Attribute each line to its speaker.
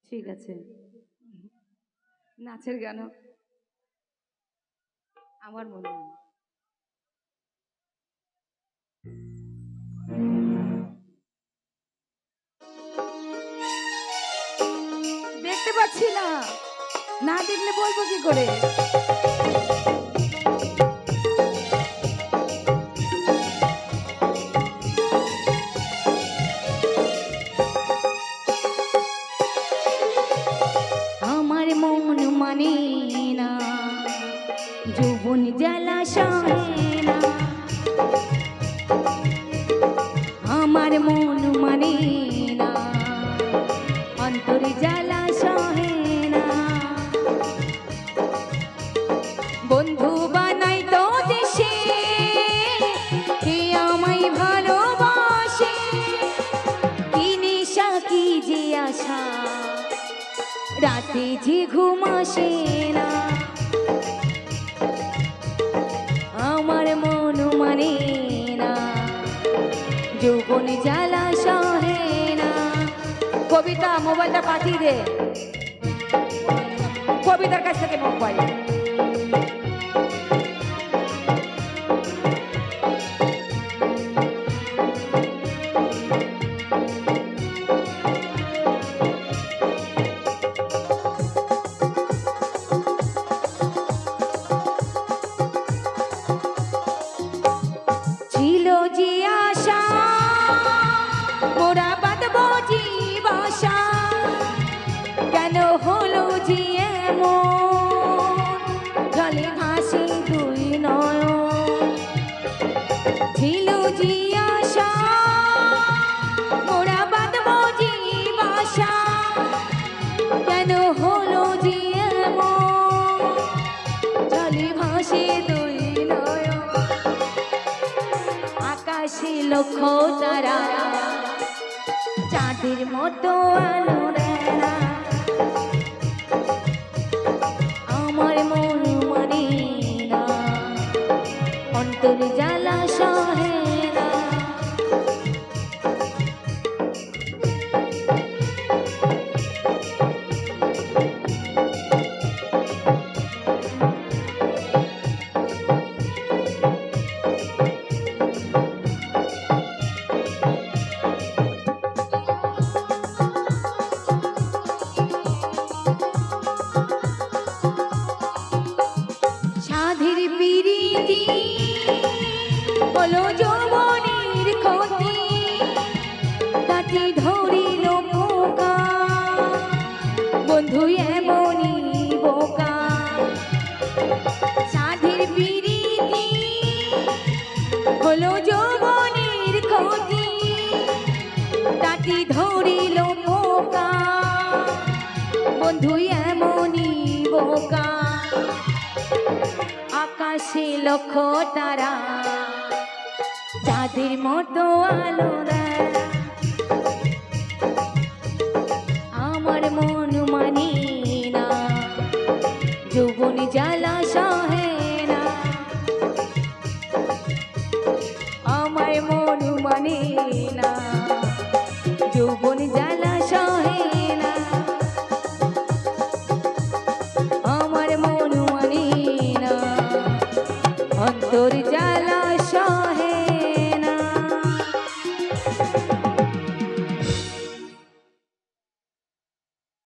Speaker 1: ঠিক আছে, নাচের গান আমার মনে হয়। দেখতে পাচ্ছি না, না দেখলে বলবো কি করে? আমার মন মানে না, যৌবন জ্বালা সহে না। আমার মন মানে না, অন্তর জ্বালা সহে না। বন্ধু বানাই তো দেশে, কে আমায় ভালোবাসে, কি নেশা কি যে আশা, রাতে যে ঘুম আসে না। আমার মন মানে না, যৌবন জ্বালা সহে না। কবিতা মোবাইলটা পাঠিয়ে দে, কবিতার কাছ থেকে মোবাইল। ছিল যে আশা, মোরা বাঁধবো যে বাসা, কেন হলো যে এমন, জলে ভাসে দুই নয়ন। ছিল যে আশা, মোরা বাঁধবো যে বাসা, কেন হলো যে এমন, জলে ভাসে দুই নয়ন। আকাশে লক্ষ তারা, চাঁদের মতো আলো দেয় না। আমার মন মানে না, অন্তর জ্বালা সহে না। সাধের পিরিতি হলো যৌবনের ক্ষতি, তাতে ধরিল পোকা, বন্ধু এমনই বোকা। সাধের পিরিতি হলো যৌবনের ক্ষতি, তাতে ধরিল পোকা, বন্ধু এমনই বোকা। আকাশে লক্ষ তারা, চাঁদের মতো আলো দেয়। আমার মন মানে না, যৌবন জ্বালা সহে না। আমার মন মানে না।